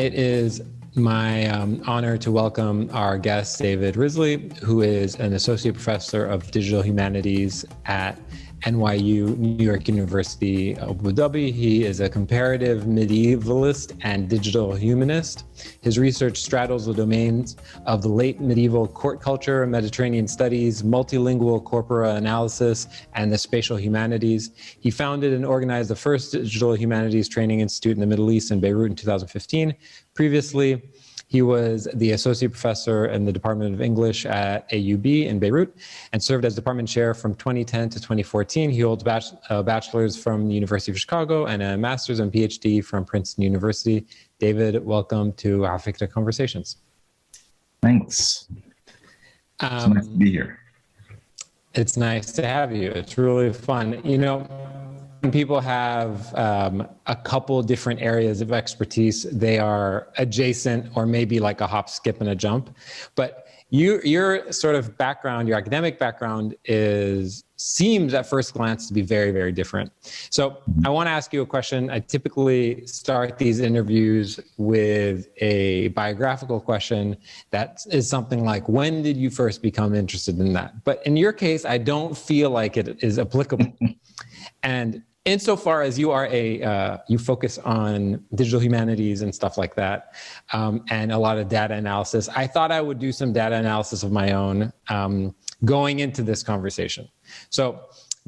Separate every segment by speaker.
Speaker 1: It is my honor to welcome our guest, David Wrisley, who is an associate professor of digital humanities at NYU, New York University, Abu Dhabi. He is a comparative medievalist and digital humanist. His research straddles the domains of the late medieval court culture, Mediterranean studies, multilingual corpora analysis, and the spatial humanities. He founded and organized the first digital humanities training institute in the Middle East in Beirut in 2015. Previously, he was the associate professor in the Department of English at AUB in Beirut and served as department chair from 2010 to 2014. He holds a bachelor's from the University of Chicago and a master's and PhD from Princeton University. David, welcome to Afikra Conversations.
Speaker 2: Thanks. It's nice to be here.
Speaker 1: It's nice to have you. It's really fun. You know, when people have a couple different areas of expertise, they are adjacent or maybe like a hop, skip, and a jump. But your sort of background, your academic background seems at first glance to be very, very different. So I want to ask you a question. I typically start these interviews with a biographical question that is something like, when did you first become interested in that? But in your case, I don't feel like it is applicable. And insofar as you are you focus on digital humanities and stuff like that, and a lot of data analysis, I thought I would do some data analysis of my own going into this conversation. So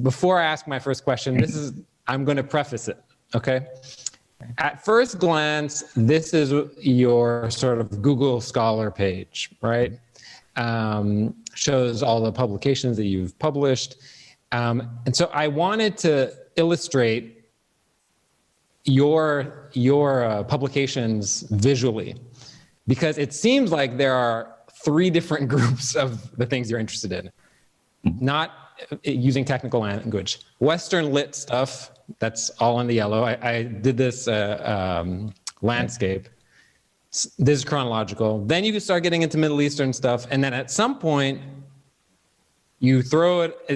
Speaker 1: before I ask my first question, I'm going to preface it, okay? At first glance, this is your sort of Google Scholar page, right? Shows all the publications that you've published. And so I wanted to illustrate your publications visually, because it seems like there are three different groups of the things you're interested in. Not using technical language. Western lit stuff, that's all in the yellow. I did this landscape. This is chronological. Then you can start getting into Middle Eastern stuff, and then at some point, you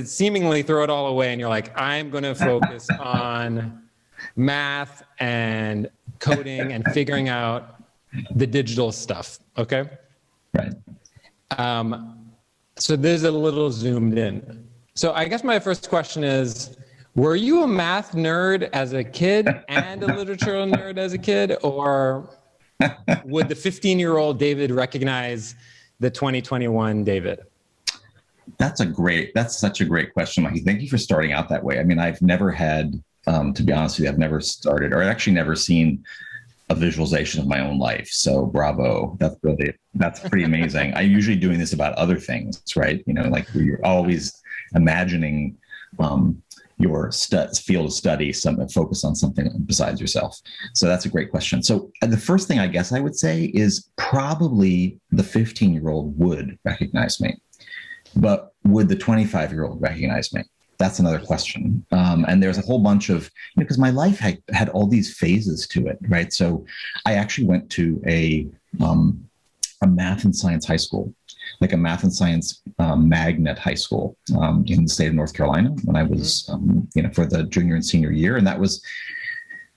Speaker 1: seemingly throw it all away, and you're like, I'm going to focus on math and coding and figuring out the digital stuff, okay?
Speaker 2: Right.
Speaker 1: So this is a little zoomed in. So I guess my first question is, were you a math nerd as a kid and a literature nerd as a kid, or would the 15-year-old David recognize the 2021 David?
Speaker 2: That's such a great question, Mikey. Thank you for starting out that way. I mean, I've never had, to be honest with you, I've never started or actually never seen a visualization of my own life. So bravo. That's pretty amazing. I'm usually doing this about other things, right? You know, like you're always imagining your field of study, focus on something besides yourself. So that's a great question. So the first thing I guess I would say is probably the 15-year-old would recognize me. But would the 25-year-old recognize me? That's another question. And there's a whole bunch of, because my life had all these phases to it, right? So I actually went to a math and science high school, like a math and science magnet high school in the state of North Carolina when I was, for the junior and senior year. And that was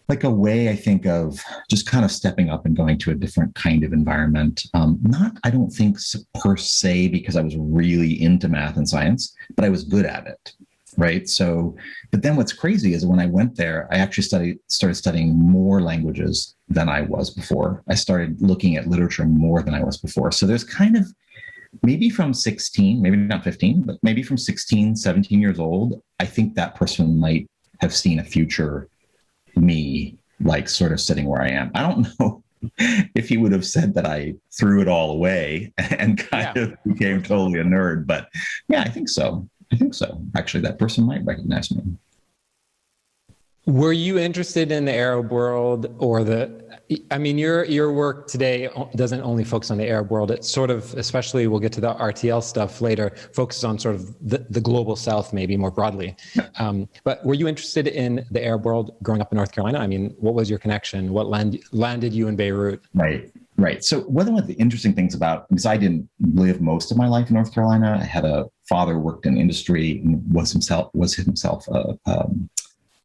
Speaker 2: like a way, I think, of just kind of stepping up and going to a different kind of environment. Not, I don't think per se, because I was really into math and science, but I was good at it, right? So, but then what's crazy is when I went there, I actually started studying more languages than I was before. I started looking at literature more than I was before. So there's kind of, maybe from 16, maybe not 15, but maybe from 16, 17 years old, I think that person might have seen a future me, like sort of sitting where I am. I don't know if he would have said that I threw it all away and kind of became totally a nerd, but yeah, I think so. Actually, that person might recognize me.
Speaker 1: Were you interested in the Arab world or your work today doesn't only focus on the Arab world. It's sort of, especially we'll get to the RTL stuff later, focuses on sort of the global South, maybe more broadly. But were you interested in the Arab world growing up in North Carolina? I mean, what was your connection? What landed you in Beirut?
Speaker 2: Right. So one of the interesting things because I didn't live most of my life in North Carolina. I had a father who worked in industry and was himself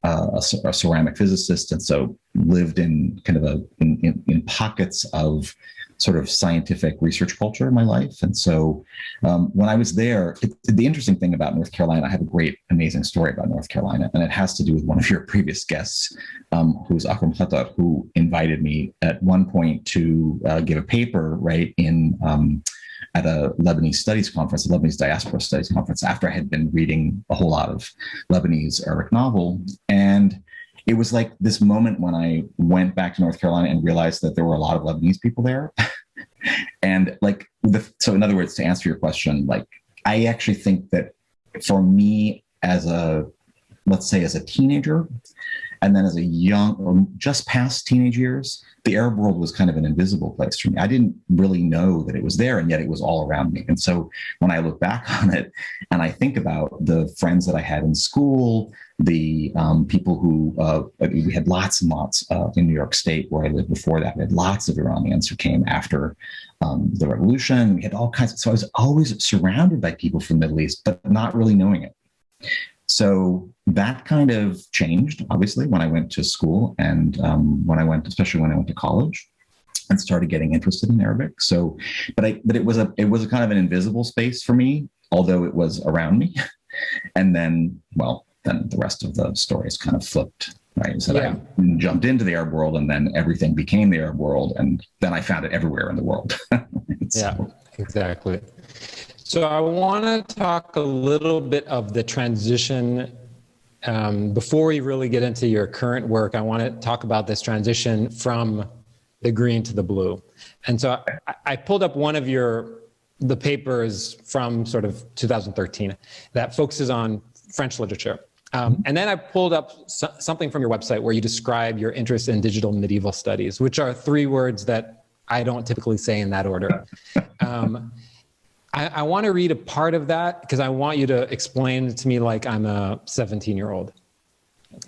Speaker 2: a ceramic physicist, and so lived in kind of in pockets of sort of scientific research culture in my life. And so when I was there, the interesting thing about North Carolina, I have a great, amazing story about North Carolina, and it has to do with one of your previous guests, who's Akram Khatar, who invited me at one point to give a paper, right, in at a Lebanese studies conference, a Lebanese diaspora studies conference, after I had been reading a whole lot of Lebanese Arabic novel. And it was like this moment when I went back to North Carolina and realized that there were a lot of Lebanese people there. And like, so in other words, to answer your question, like, I actually think that for me as let's say as a teenager, and then as a young or just past teenage years, the Arab world was kind of an invisible place for me. I didn't really know that it was there, and yet it was all around me. And so when I look back on it and I think about the friends that I had in school, the people who, we had lots and lots in New York State where I lived before that. We had lots of Iranians who came after the revolution. We had all kinds so I was always surrounded by people from the Middle East, but not really knowing it. So that kind of changed, obviously, when I went to school and especially when I went to college and started getting interested in Arabic. So, but it was a kind of an invisible space for me, although it was around me. And then the rest of the story is kind of flipped, right? So I jumped into the Arab world, and then everything became the Arab world, and then I found it everywhere in the world.
Speaker 1: Yeah, exactly. So I want to talk a little bit of the transition. Before we really get into your current work, I want to talk about this transition from the green to the blue. And so I pulled up one of the papers from sort of 2013 that focuses on French literature. And then I pulled up something from your website where you describe your interest in digital medieval studies, which are 3 words that I don't typically say in that order. I want to read a part of that because I want you to explain it to me like I'm a 17-year-old.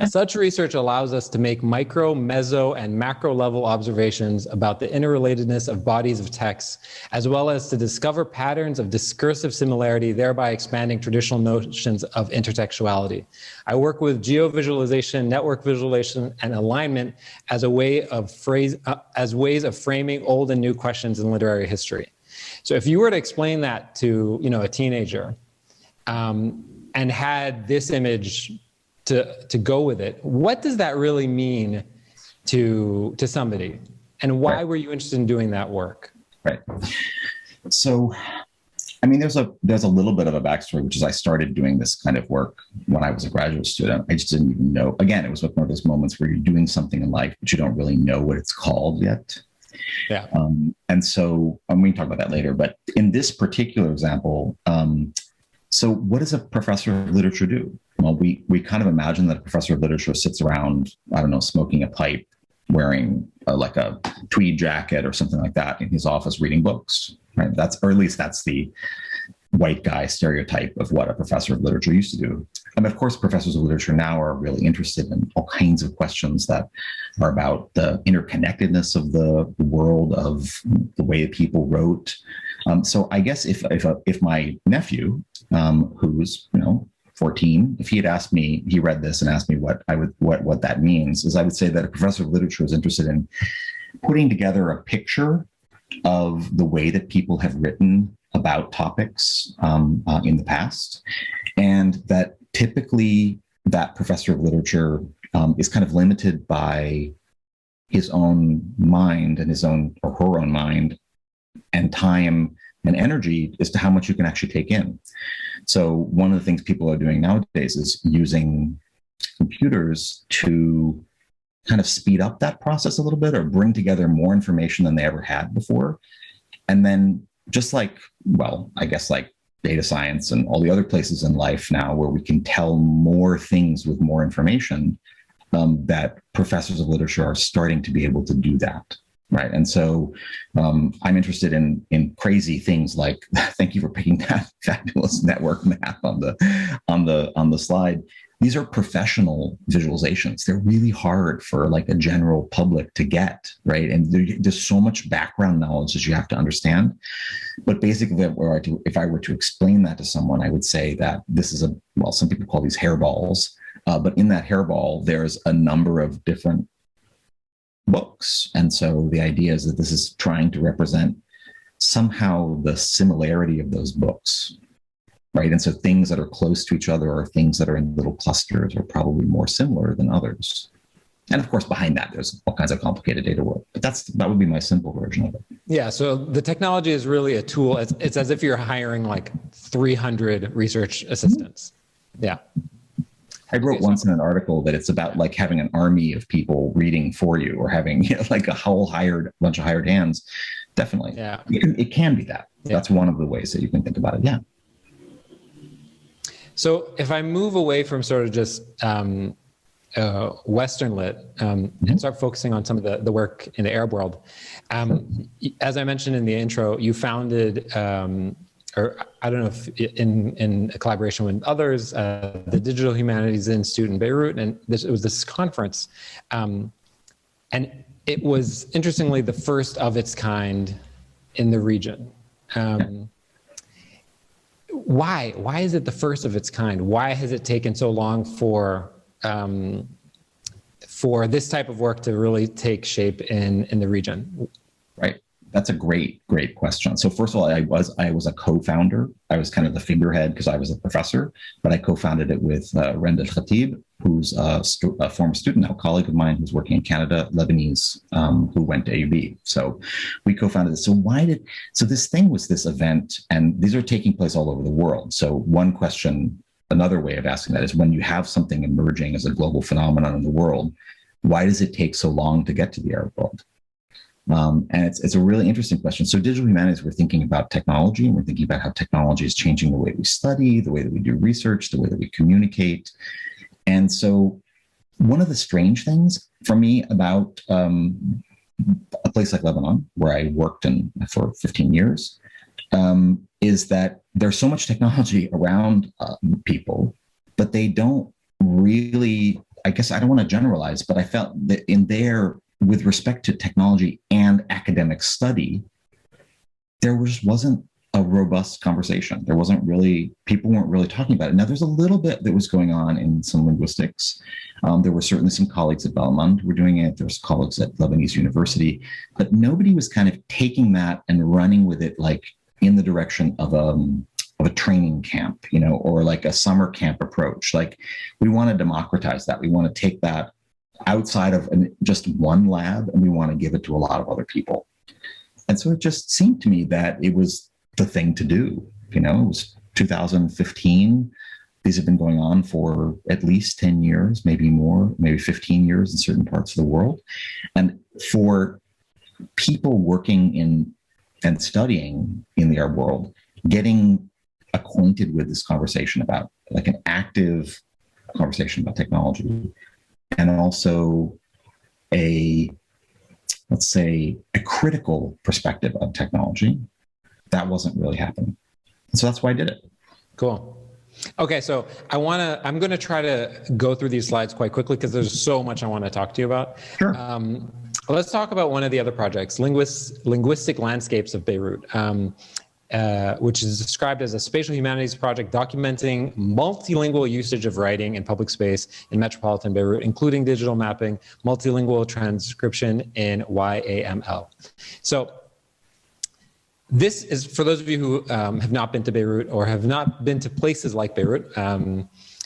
Speaker 1: Such research allows us to make micro, meso, and macro level observations about the interrelatedness of bodies of text, as well as to discover patterns of discursive similarity, thereby expanding traditional notions of intertextuality. I work with geovisualization, network visualization, and alignment as ways of framing old and new questions in literary history. So if you were to explain that to a teenager and had this image to go with it, what does that really mean to somebody, and why were you interested in doing that work?
Speaker 2: Right. So, I mean, there's a little bit of a backstory, which is I started doing this kind of work when I was a graduate student. I just didn't even know. Again, it was one of those moments where you're doing something in life, but you don't really know what it's called yet.
Speaker 1: Yeah.
Speaker 2: And so we can talk about that later. But in this particular example, so what does a professor of literature do? Well, we kind of imagine that a professor of literature sits around, I don't know, smoking a pipe, wearing like a tweed jacket or something like that in his office reading books, right? Or at least that's the white guy stereotype of what a professor of literature used to do. And of course, professors of literature now are really interested in all kinds of questions that are about the interconnectedness of the world, of the way that people wrote. So I guess if my nephew, who's 14, if he had asked me, he read this and asked me what that means, is I would say that a professor of literature is interested in putting together a picture of the way that people have written about topics in the past, and that typically that professor of literature is kind of limited by his own mind and his own or her own mind and time and energy as to how much you can actually take in. So one of the things people are doing nowadays is using computers to kind of speed up that process a little bit or bring together more information than they ever had before. And then just like, I guess like data science and all the other places in life now where we can tell more things with more information, that professors of literature are starting to be able to do that. Right. And so I'm interested in crazy things like, thank you for picking that fabulous network map on the slide. These are professional visualizations. They're really hard for like a general public to get, right? And there's so much background knowledge that you have to understand. But basically, if I were to explain that to someone, I would say that this is some people call these hairballs, but in that hairball, there's a number of different books. And so the idea is that this is trying to represent somehow the similarity of those books, right? And so things that are close to each other or things that are in little clusters are probably more similar than others. And of course, behind that, there's all kinds of complicated data work. But that would be my simple version of it.
Speaker 1: Yeah. So the technology is really a tool. It's as if you're hiring like 300 research assistants. Yeah.
Speaker 2: I wrote once in an article that it's about like having an army of people reading for you, or having, you know, like a whole bunch of hired hands. Definitely. Yeah. It can be that. Yeah. That's one of the ways that you can think about it. Yeah.
Speaker 1: So if I move away from sort of just Western lit and start focusing on some of the work in the Arab world, as I mentioned in the intro, you founded, or I don't know if in a collaboration with others, the Digital Humanities Institute in Beirut, and it was this conference, and it was interestingly the first of its kind in the region. Why is it the first of its kind? Why has it taken so long for this type of work to really take shape in the region?
Speaker 2: Right. That's a great question. So first of all, I was a co-founder. I was kind of the figurehead because I was a professor, but I co-founded it with Renda DHIB, who's a former student, now a colleague of mine who's working in Canada, Lebanese, who went to AUB. So we co-founded this. So this thing was this event, and these are taking place all over the world. So one question, another way of asking that is, when you have something emerging as a global phenomenon in the world, why does it take so long to get to the Arab world? And it's a really interesting question. So digital humanities, we're thinking about technology, and we're thinking about how technology is changing the way we study, the way that we do research, the way that we communicate. And so one of the strange things for me about a place like Lebanon, where I worked for 15 years, is that there's so much technology around people, but they don't really, I guess I don't want to generalize, but I felt that in there, with respect to technology and academic study, there wasn't a robust conversation. People weren't really talking about it. Now, there's a little bit that was going on in some linguistics. There were certainly some colleagues at Belmont who were doing it. There's colleagues at Lebanese University, but nobody was kind of taking that and running with it like in the direction of a training camp, you know, or like a summer camp approach. Like, we want to democratize that. We want to take that outside of just one lab, and we want to give it to a lot of other people. And so it just seemed to me that it was the thing to do. You know, it was 2015. These have been going on for at least 10 years, maybe more, maybe 15 years in certain parts of the world. And for people working in and studying in the Arab world, getting acquainted with this conversation about, like, an active conversation about technology, and also let's say, a critical perspective of technology, that wasn't really happening. And so that's why I did it.
Speaker 1: Cool. Okay, so I'm going to try to go through these slides quite quickly because there's so much I want to talk to you about.
Speaker 2: Sure.
Speaker 1: Let's talk about one of the other projects, Linguistic Landscapes of Beirut, which is described as a spatial humanities project documenting multilingual usage of writing in public space in metropolitan Beirut, including digital mapping, multilingual transcription in YAML. So this is, for those of you who have not been to Beirut or have not been to places like Beirut,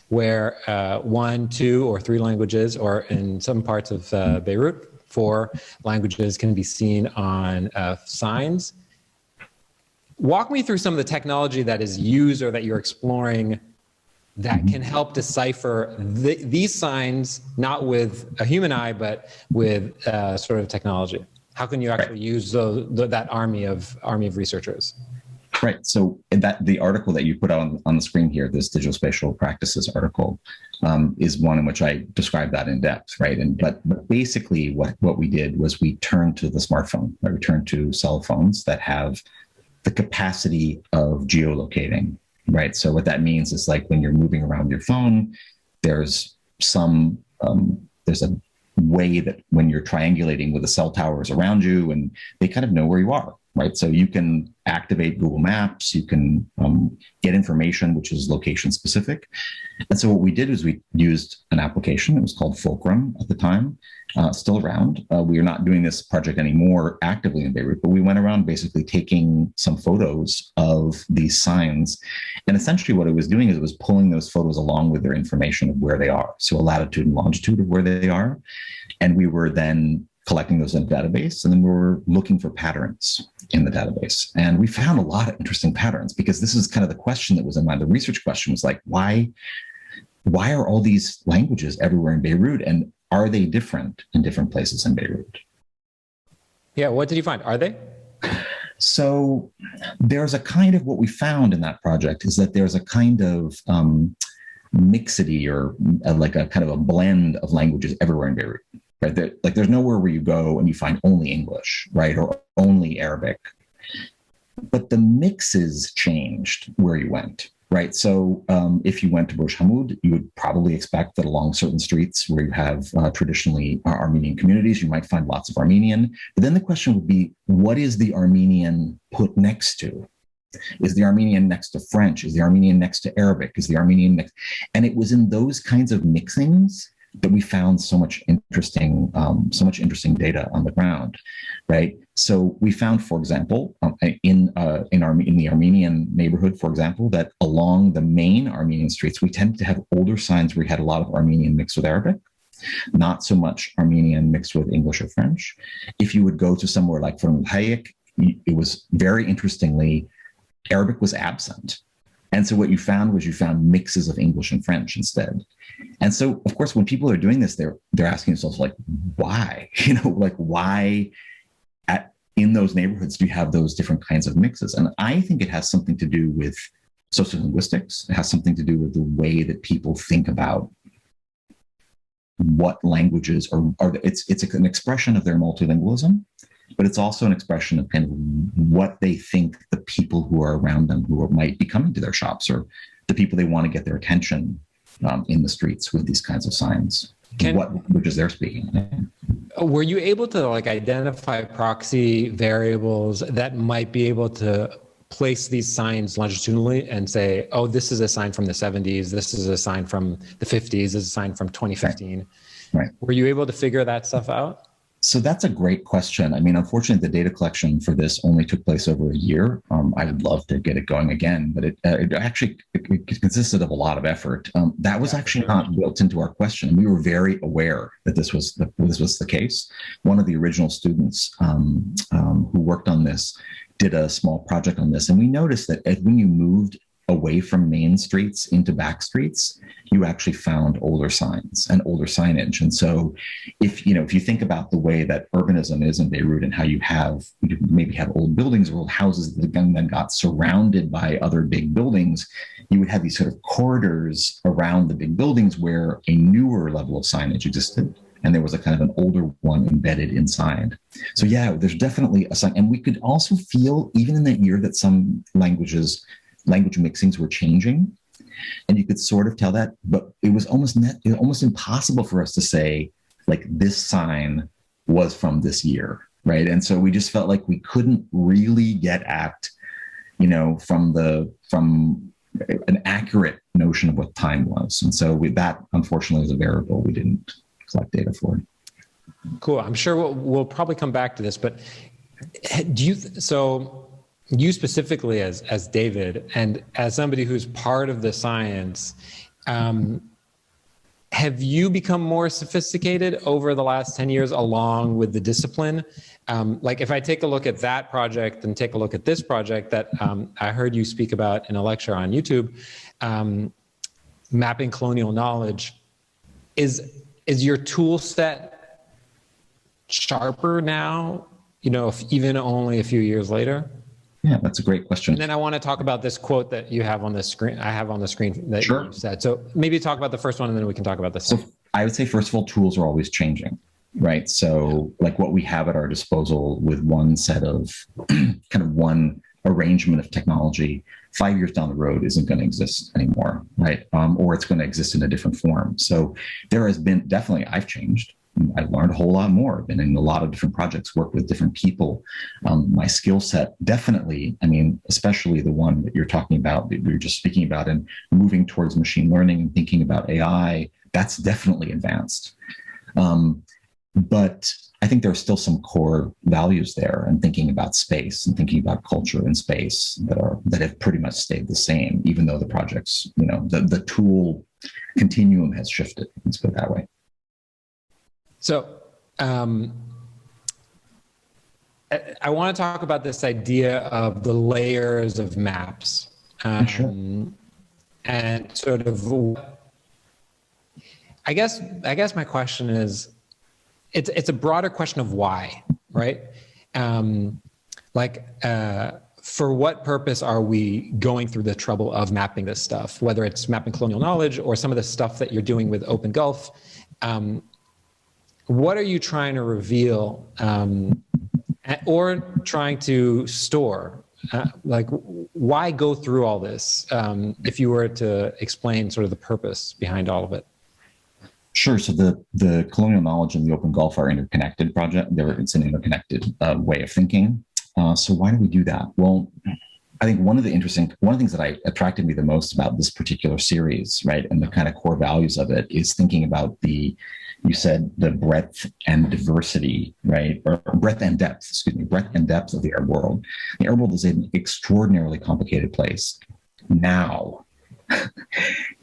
Speaker 1: where 1, 2, or 3 languages, or in some parts of Beirut, 4 languages can be seen on signs. Walk me through some of the technology that is used or that you're exploring that can help decipher these signs, not with a human eye, but with sort of technology. How can you actually use that army of researchers?
Speaker 2: Right. So the article that you put on the screen here, this digital spatial practices article, is one in which I describe that in depth, right? But basically what we did was we turned to the smartphone. We turned to cell phones that have the capacity of geolocating, right? So what that means is, like, when you're moving around your phone, there's there's a way that when you're triangulating with the cell towers around you, and they kind of know where you are. right? So you can activate Google Maps, you can get information which is location specific. And so what we did is we used an application. It was called Fulcrum at the time, still around. We are not doing this project anymore actively in Beirut, but we went around basically taking some photos of these signs. And essentially what it was doing is it was pulling those photos along with their information of where they are. So a latitude and longitude of where they are. And we were then collecting those in a database, and then we were looking for patterns in the database. And we found a lot of interesting patterns, because this is kind of the question that was in mind. The research question was like, why are all these languages everywhere in Beirut, and are they different in different places in Beirut?
Speaker 1: Yeah, what did you find? Are they?
Speaker 2: So there's a kind of, what we found in that project is that there's a kind of mixity, or like a kind of a blend of languages everywhere in Beirut. Right? Like there's nowhere where you go and you find only English, right? Or only Arabic. But the mixes changed where you went, right? So if you went to Burj Hamid, you would probably expect that along certain streets where you have traditionally Armenian communities, you might find lots of Armenian. But then the question would be, what is the Armenian put next to? Is the Armenian next to French? Is the Armenian next to Arabic? Is the Armenian next? And it was in those kinds of mixings that we found so much interesting data on the ground, right? So we found, for example, in the Armenian neighborhood, for example, that along the main Armenian streets, we tended to have older signs where we had a lot of Armenian mixed with Arabic, not so much Armenian mixed with English or French. If you would go to somewhere like Farm Hayek, it was very interestingly, Arabic was absent. And so what you found mixes of English and French instead. And so, of course, when people are doing this, they're asking themselves, like, why? Why in those neighborhoods do you have those different kinds of mixes? And I think it has something to do with sociolinguistics. It has something to do with the way that people think about what languages are. It's an expression of their multilingualism, but it's also an expression of kind of what they think the people who are around them, who might be coming to their shops, or the people they want to get their attention in the streets with these kinds of signs, what languages they're speaking.
Speaker 1: Were you able to identify proxy variables that might be able to place these signs longitudinally and say, oh, this is a sign from the 70s, this is a sign from the 50s, this is a sign from 2015.
Speaker 2: Right.
Speaker 1: Were you able to figure that stuff out?
Speaker 2: So that's a great question. I mean, unfortunately, the data collection for this only took place over a year. I would love to get it going again, but it actually consisted of a lot of effort. That was actually not built into our question. We were very aware that this was the case. One of the original students who worked on this did a small project on this, and we noticed that when you moved away from main streets into back streets, you actually found older signs and older signage. And so if you think about the way that urbanism is in Beirut, and how you maybe have old buildings or old houses that then got surrounded by other big buildings, you would have these sort of corridors around the big buildings where a newer level of signage existed, and there was a kind of an older one embedded inside. So yeah, there's definitely a sign. And we could also feel, even in that year, that some language mixings were changing, and you could sort of tell that, but it was almost impossible for us to say, like, this sign was from this year, right? And so we just felt like we couldn't really get at, from an accurate notion of what time was. And so that, unfortunately, is a variable we didn't collect data for.
Speaker 1: Cool. I'm sure we'll probably come back to this, but you specifically as David, and as somebody who's part of the science, have you become more sophisticated over the last 10 years along with the discipline? Like, if I take a look at that project and take a look at this project that I heard you speak about in a lecture on YouTube, mapping colonial knowledge, is your tool set sharper now, even only a few years later?
Speaker 2: Yeah, that's a great question.
Speaker 1: And then I want to talk about this quote that you have on the screen. I have on the screen that
Speaker 2: Sure.
Speaker 1: you said. So maybe talk about the first one, and then we can talk about the second.
Speaker 2: So I would say, first of all, tools are always changing, right? So like what we have at our disposal with one set of kind of one arrangement of technology, 5 years down the road isn't going to exist anymore, right? Or it's going to exist in a different form. So there has been, definitely, I've changed, I learned a whole lot more. I've been in a lot of different projects, worked with different people. My skill set definitely, I mean, especially the one that you're talking about, that we were just speaking about, and moving towards machine learning and thinking about AI, that's definitely advanced. But I think there are still some core values there, and thinking about space and thinking about culture in space that have pretty much stayed the same, even though the projects, the tool continuum has shifted. Let's put it that way.
Speaker 1: So I want to talk about this idea of the layers of maps.
Speaker 2: Sure.
Speaker 1: And sort of, I guess my question is, it's a broader question of why, right? For what purpose are we going through the trouble of mapping this stuff, whether it's mapping colonial knowledge or some of the stuff that you're doing with Open Gulf? What are you trying to reveal or trying to store? Why go through all this if you were to explain sort of the purpose behind all of it?
Speaker 2: Sure. So the colonial knowledge and the Open Gulf are interconnected project. It's an interconnected way of thinking. So why do we do that? Well, I think one of the things that attracted me the most about this particular series, right, and the kind of core values of it, is thinking about the breadth and diversity, right, or breadth and depth of the Arab world. The Arab world is an extraordinarily complicated place now.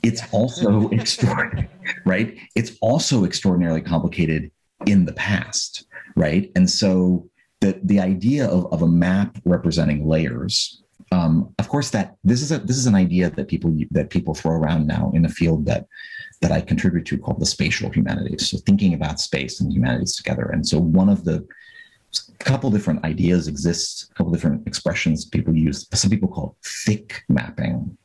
Speaker 2: It's also extraordinary, right? It's also extraordinarily complicated in the past, right? And so the idea of a map representing layers, of course, that this is an idea that people throw around now in a field that I contribute to, called the spatial humanities. So thinking about space and humanities together. And so one of the couple different ideas exists, a couple different expressions people use. Some people call it thick mapping,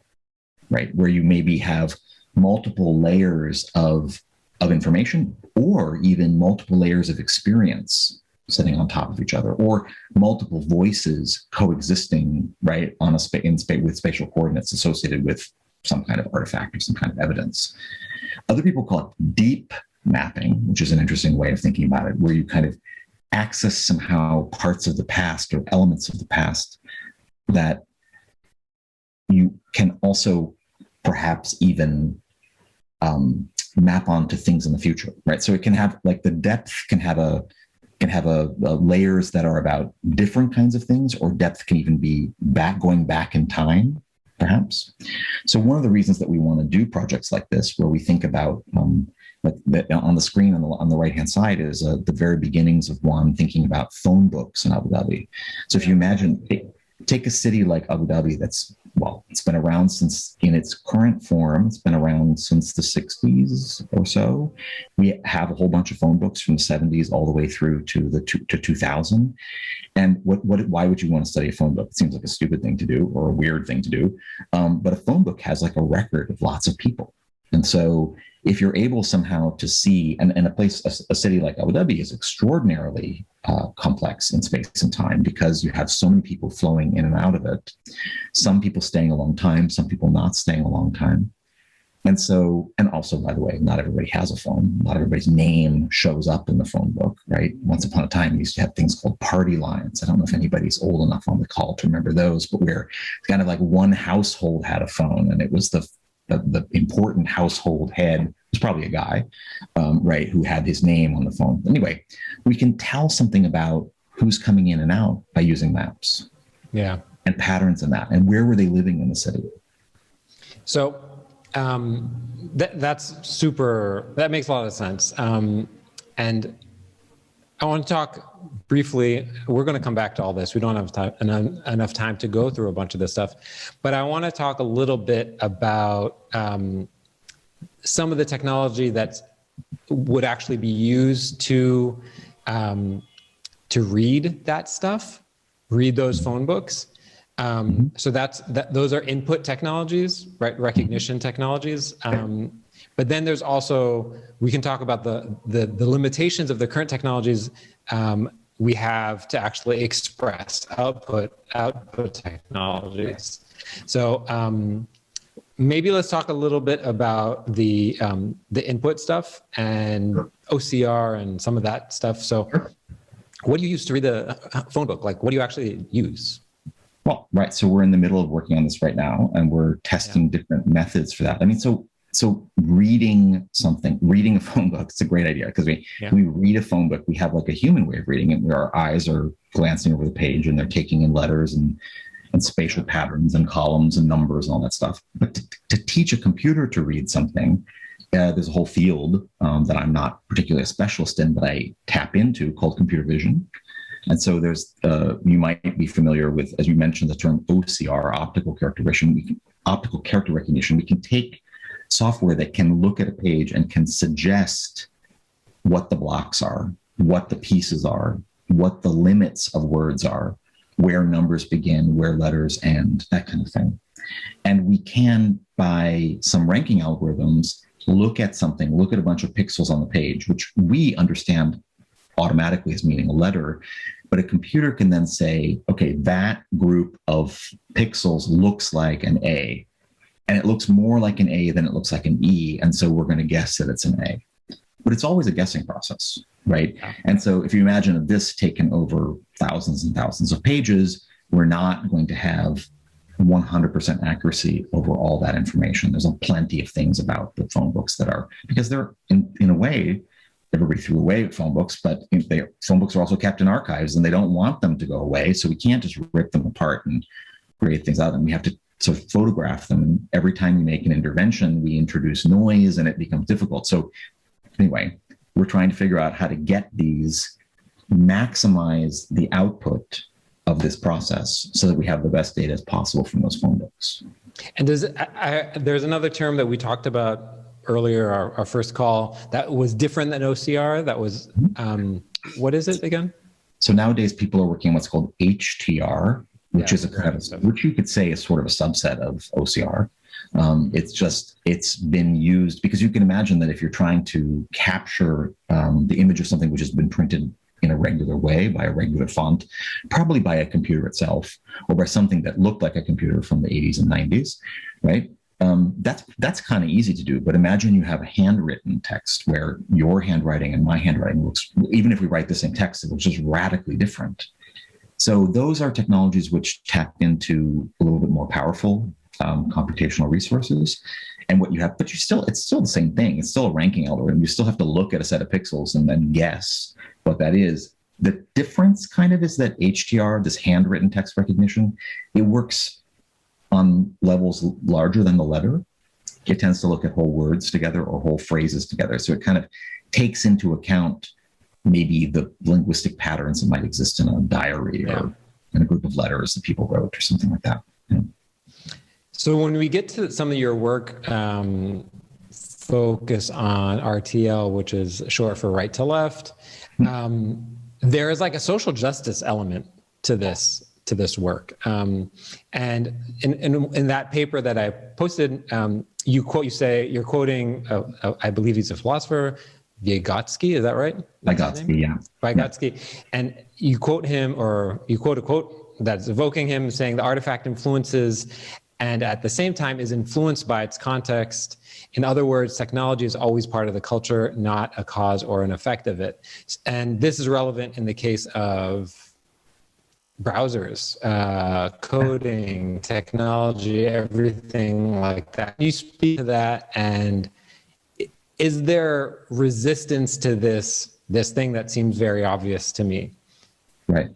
Speaker 2: right? Where you maybe have multiple layers of information, or even multiple layers of experience sitting on top of each other, or multiple voices coexisting, right, on with spatial coordinates associated with some kind of artifact or some kind of evidence. Other people call it deep mapping, which is an interesting way of thinking about it, where you kind of access somehow parts of the past or elements of the past that you can also perhaps even map onto things in the future, right? So it can have, like, the depth can have a layers that are about different kinds of things, or depth can even be going back in time, perhaps. So one of the reasons that we want to do projects like this, where we think about on the screen on the right-hand side is the very beginnings of one thinking about phone books in Abu Dhabi. So if you imagine, take a city like Abu Dhabi it's been around since, in its current form, it's been around since the 60s or so. We have a whole bunch of phone books from the 70s all the way through to 2000. And why would you want to study a phone book? It seems like a stupid thing to do, or a weird thing to do. But a phone book has like a record of lots of people. And so if you're able somehow to see, and a city like Abu Dhabi is extraordinarily complex in space and time, because you have so many people flowing in and out of it. Some people staying a long time, some people not staying a long time. And also, by the way, not everybody has a phone. Not everybody's name shows up in the phone book, right? Once upon a time, we used to have things called party lines. I don't know if anybody's old enough on the call to remember those, but where kind of like one household had a phone, and it was the important household head was probably a guy, right, who had his name on the phone. Anyway, we can tell something about who's coming in and out by using maps.
Speaker 1: Yeah.
Speaker 2: And patterns in that, and where were they living in the city.
Speaker 1: So that's super, that makes a lot of sense. And I want to talk briefly, we're going to come back to all this. We don't have enough time to go through a bunch of this stuff, but I want to talk a little bit about some of the technology that would actually be used to read that stuff, read those phone books. So those are input technologies, right? Recognition technologies. But then there's also, we can talk about the limitations of the current technologies we have to actually express output technologies. So maybe let's talk a little bit about the input stuff and OCR and some of that stuff. So what do you use to read the phone book? Like, what do you actually use?
Speaker 2: Well, right. So we're in the middle of working on this right now, and we're testing different methods for that. I mean, so reading a phone book, it's a great idea, because we read a phone book, we have like a human way of reading it, where our eyes are glancing over the page and they're taking in letters and spatial patterns and columns and numbers and all that stuff. But to teach a computer to read something, there's a whole field that I'm not particularly a specialist in, but I tap into, called computer vision. And so there's, you might be familiar with, as you mentioned, the term OCR, optical character recognition. We can take software that can look at a page and can suggest what the blocks are, what the pieces are, what the limits of words are, where numbers begin, where letters end, that kind of thing. And we can, by some ranking algorithms, look at a bunch of pixels on the page, which we understand automatically as meaning a letter, but a computer can then say, okay, that group of pixels looks like an A, and it looks more like an A than it looks like an E, and so we're going to guess that it's an A. But it's always a guessing process, right? Yeah. And so if you imagine this taken over thousands and thousands of pages, we're not going to have 100% accuracy over all that information. There's plenty of things about the phone books that are, because they're in a way, everybody threw away phone books, but phone books are also kept in archives and they don't want them to go away. So we can't just rip them apart and create things out of them. We have to sort of photograph them. And every time we make an intervention, we introduce noise and it becomes difficult. So anyway, we're trying to figure out how to get these, maximize the output of this process so that we have the best data as possible from those phone books.
Speaker 1: And there's another term that we talked about earlier, our first call, that was different than OCR. That was, what is it again?
Speaker 2: So nowadays people are working on what's called HTR, which is a kind of, which you could say is sort of a subset of OCR. It's been used because you can imagine that if you're trying to capture the image of something which has been printed in a regular way by a regular font, probably by a computer itself or by something that looked like a computer from the 80s and 90s, right? That's kind of easy to do, but imagine you have a handwritten text where your handwriting and my handwriting looks, even if we write the same text, it looks just radically different. So those are technologies which tap into a little bit more powerful computational resources. And what you have, but it's still the same thing. It's still a ranking algorithm. You still have to look at a set of pixels and then guess what that is. The difference kind of is that HTR, this handwritten text recognition, it works on levels larger than the letter. It tends to look at whole words together or whole phrases together. So it kind of takes into account maybe the linguistic patterns that might exist in a diary or in a group of letters that people wrote or something like that. Yeah.
Speaker 1: So when we get to some of your work, focus on RTL, which is short for right to left, there is like a social justice element to this work. And in that paper that I posted, you say you're quoting, I believe he's a philosopher, Vygotsky, is that right?
Speaker 2: Vygotsky, yeah.
Speaker 1: Vygotsky. And you quote him, or you quote a quote that's evoking him saying the artifact influences and at the same time is influenced by its context. In other words, technology is always part of the culture, not a cause or an effect of it. And this is relevant in the case of browsers, coding, technology, everything like that. Can you speak to that? And is there resistance to this thing that seems very obvious to me?
Speaker 2: Right.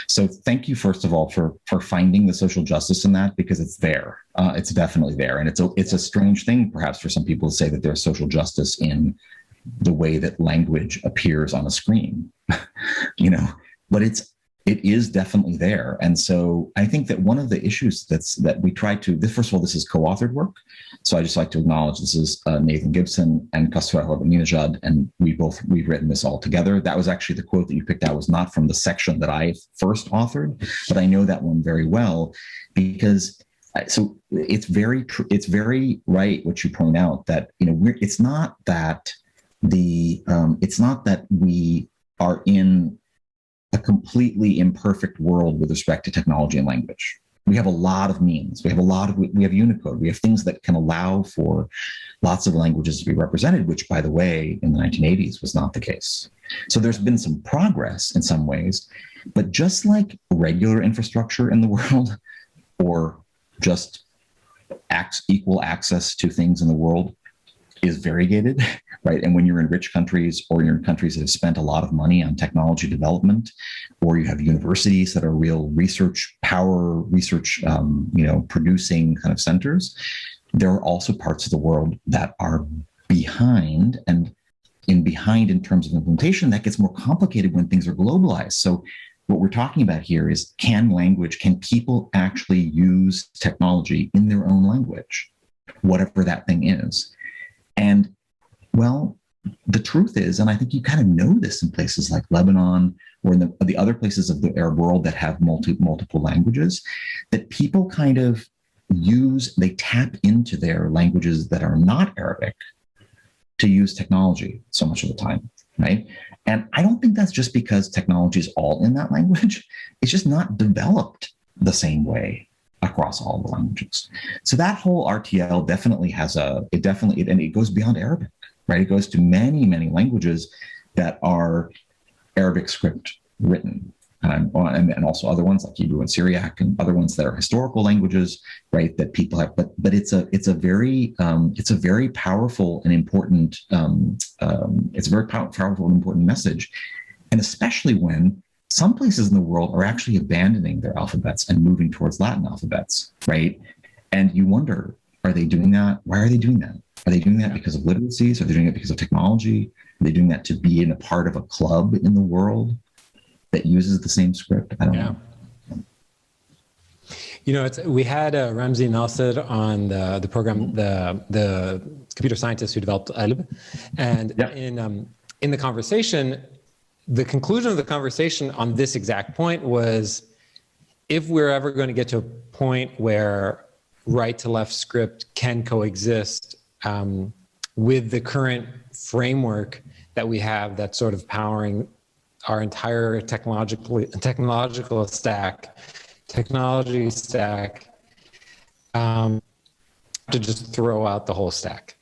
Speaker 2: So thank you, first of all, for finding the social justice in that, because it's there. It's definitely there. And it's a strange thing, perhaps, for some people to say that there's social justice in the way that language appears on a screen, but it is definitely there. And so I think that one of the issues that we try to, first of all, this is co-authored work. So I just like to acknowledge this is Nathan Gibson and Kasra Ninajad, and we've written this all together. That was actually the quote that you picked out was not from the section that I first authored, but I know that one very well because so it's very it's very right what you point out that it's not that we are in a completely imperfect world with respect to technology and language. We have a lot of means. We have Unicode. We have things that can allow for lots of languages to be represented, which, by the way, in the 1980s was not the case. So there's been some progress in some ways, but just like regular infrastructure in the world, or just equal access to things in the world is variegated, right? And when you're in rich countries, or you're in countries that have spent a lot of money on technology development, or you have universities that are real research producing kind of centers, there are also parts of the world that are behind, and behind in terms of implementation. That gets more complicated when things are globalized. So what we're talking about here is, can people actually use technology in their own language, whatever that thing is? And well, the truth is, and I think you kind of know this in places like Lebanon, or in the other places of the Arab world that have multiple languages, that people kind of they tap into their languages that are not Arabic to use technology so much of the time, right? And I don't think that's just because technology is all in that language. It's just not developed the same way across all the languages. So that whole RTL definitely and it goes beyond Arabic, right? It goes to many, many languages that are Arabic script written. And also other ones like Hebrew and Syriac, and other ones that are historical languages, right? That people have, but it's a very powerful and important message, and especially when some places in the world are actually abandoning their alphabets and moving towards Latin alphabets, right? And you wonder, are they doing that? Why are they doing that? Are they doing that because of literacies? Are they doing it because of technology? Are they doing that to be in a part of a club in the world that uses the same script? I don't know.
Speaker 1: You know, we had Ramzi Nasser on the program, the computer scientist who developed DHIB, and in the conversation, the conclusion of the conversation on this exact point was, if we're ever going to get to a point where right to left script can coexist with the current framework that we have that's sort of powering our entire technology stack, to just throw out the whole stack.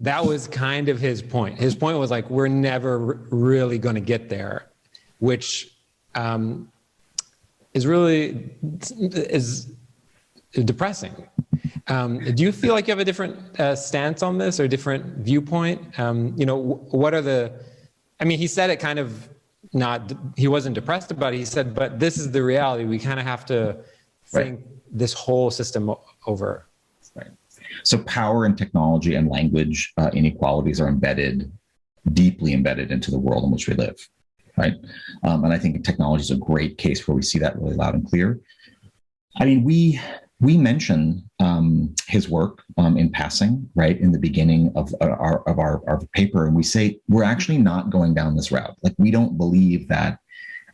Speaker 1: That was kind of his point. His point was like, we're never really going to get there, which is depressing. Do you feel like you have a different stance on this, or a different viewpoint? What are he said it kind of he wasn't depressed about it. He said, but this is the reality. We kind of have to think this whole system over.
Speaker 2: Right. So power and technology and language inequalities are deeply embedded into the world in which we live, right? And I think technology is a great case where we see that really loud and clear. I mean, we mention his work in passing, right, in the beginning of our paper, and we say we're actually not going down this route. Like, we don't believe that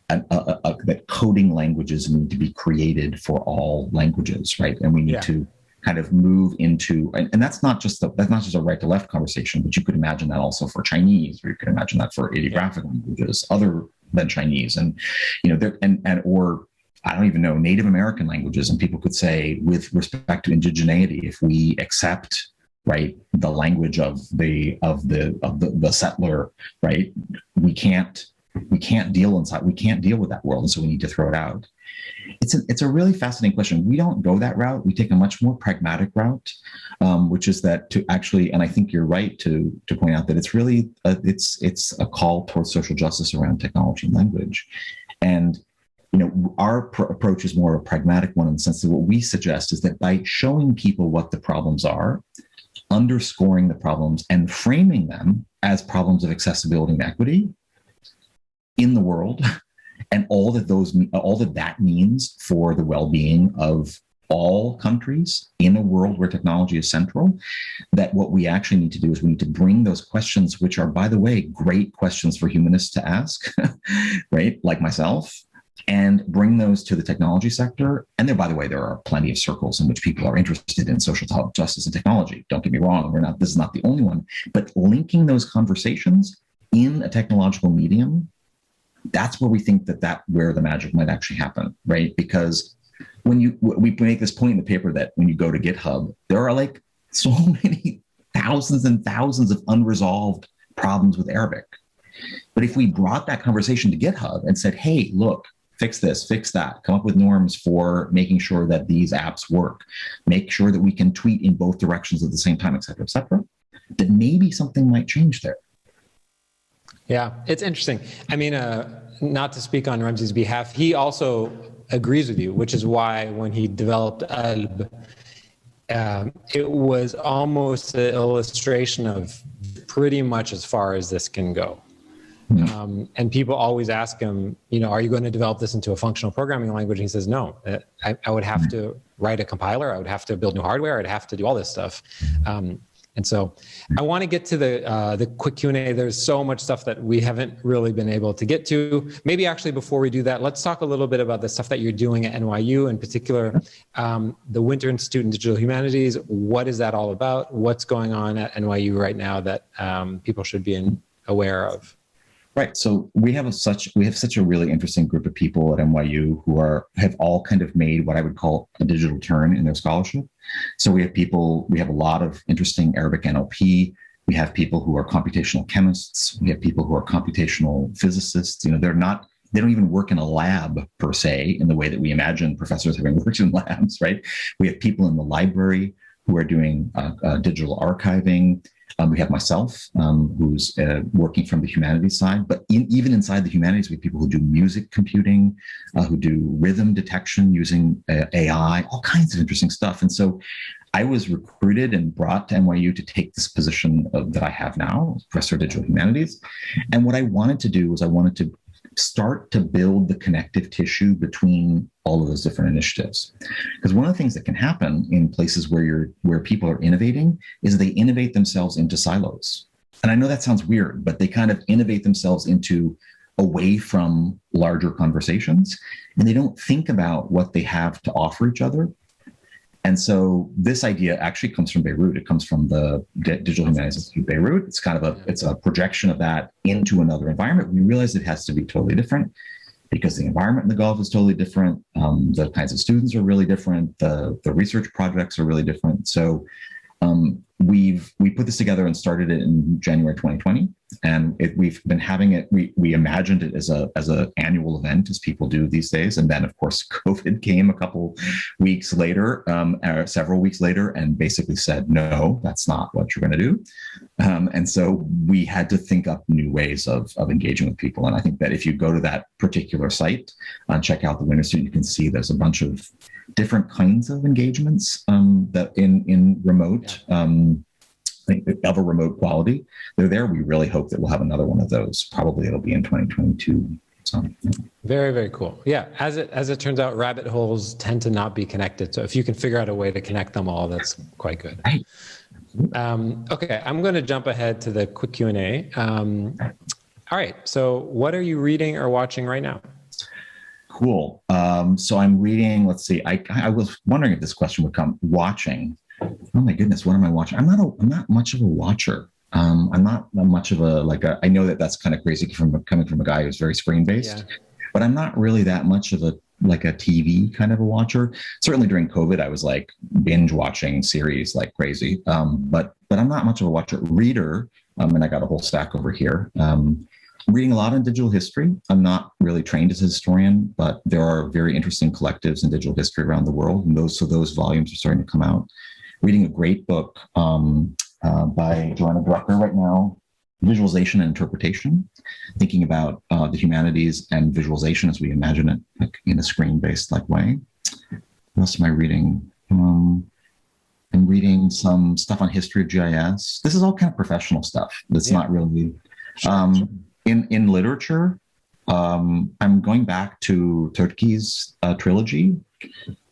Speaker 2: that coding languages need to be created for all languages, right? And we need to kind of move into, and that's not just a right to left conversation, but you could imagine that also for Chinese, or you could imagine that for ideographic languages other than Chinese, and or I don't even know, Native American languages. And people could say, with respect to indigeneity, if we accept, right, the language of the settler, right, we can't deal with that world, and so we need to throw it out. It's a really fascinating question. We don't go that route. We take a much more pragmatic route, which is that to actually, and I think you're right to point out that it's really it's a call towards social justice around technology and language. And our approach is more of a pragmatic one, in the sense that what we suggest is that by showing people what the problems are, underscoring the problems, and framing them as problems of accessibility and equity in the world, and all that means for the well-being of all countries in a world where technology is central, that what we actually need to do is we need to bring those questions, which are, by the way, great questions for humanists to ask, right, like myself, and bring those to the technology sector. And there, by the way, there are plenty of circles in which people are interested in social justice and technology. Don't get me wrong, this is not the only one, but linking those conversations in a technological medium, that's where we think where the magic might actually happen, right? Because we make this point in the paper that when you go to GitHub, there are like so many thousands and thousands of unresolved problems with Arabic. But if we brought that conversation to GitHub and said, hey, look, fix this, fix that, come up with norms for making sure that these apps work, make sure that we can tweet in both directions at the same time, et cetera, that maybe something might change there.
Speaker 1: Yeah, it's interesting. I mean, not to speak on Ramsey's behalf, he also agrees with you, which is why when he developed ALB, it was almost an illustration of pretty much as far as this can go. And people always ask him, are you going to develop this into a functional programming language? And he says, no, I would have to write a compiler. I would have to build new hardware. I'd have to do all this stuff. And so I want to get to the quick Q&A. There's so much stuff that we haven't really been able to get to. Maybe actually before we do that, let's talk a little bit about the stuff that you're doing at NYU, in particular, the Winter Institute in Digital Humanities. What is that all about? What's going on at NYU right now that people should be aware of?
Speaker 2: Right. So we have such a really interesting group of people at NYU who have all kind of made what I would call a digital turn in their scholarship. So we have a lot of interesting Arabic NLP. We have people who are computational chemists. We have people who are computational physicists. They don't even work in a lab per se in the way that we imagine professors having worked in labs, right? We have people in the library who are doing digital archiving. We have myself, who's working from the humanities side, but even inside the humanities, we have people who do music computing, who do rhythm detection using AI, all kinds of interesting stuff. And so I was recruited and brought to NYU to take this position that I have now, Professor of Digital Humanities. And what I wanted to do was I wanted to start to build the connective tissue between all of those different initiatives. Because one of the things that can happen in places where people are innovating is they innovate themselves into silos. And I know that sounds weird, but they kind of innovate themselves away from larger conversations, and they don't think about what they have to offer each other. And so this idea actually comes from Beirut. It comes from the Digital Humanities Institute Beirut. It's kind of it's a projection of that into another environment. We realize it has to be totally different because the environment in the Gulf is totally different. The kinds of students are really different. The research projects are really different. So we put this together and started it in January 2020, and we've been having it. We imagined it as a annual event, as people do these days, and then of course COVID came a couple weeks later, several weeks later, and basically said, no, that's not what you're going to do. And so we had to think up new ways of engaging with people. And I think that if you go to that particular site and check out the Winter Institute, you can see there's a bunch of different kinds of engagements that in remote, of a remote quality. They're there. We really hope that we'll have another one of those. Probably it'll be in 2022. So, yeah.
Speaker 1: Very, very cool. Yeah, as it turns out, rabbit holes tend to not be connected. So if you can figure out a way to connect them all, that's quite good.
Speaker 2: Right.
Speaker 1: Okay, I'm going to jump ahead to the quick Q&A. All right, so what are you reading or watching right now?
Speaker 2: Cool. So I'm reading, let's see, I was wondering if this question would come. Watching. Oh my goodness, what am I watching? I'm not much of a watcher. I'm not much of I know that's kind of crazy coming from a guy who's very screen-based, but I'm not really that much of a TV kind of a watcher. Certainly during COVID, I was like binge watching series like crazy. But I'm not much of a watcher. Reader, and I got a whole stack over here. Reading a lot on digital history. I'm not really trained as a historian, but there are very interesting collectives in digital history around the world, and those volumes are starting to come out. Reading a great book by Joanna Drucker right now, Visualization and Interpretation, thinking about the humanities and visualization as we imagine it, like in a screen-based way. What else am I reading? I'm reading some stuff on history of GIS. This is all kind of professional stuff. That's not really in literature. I'm going back to Turkey's trilogy.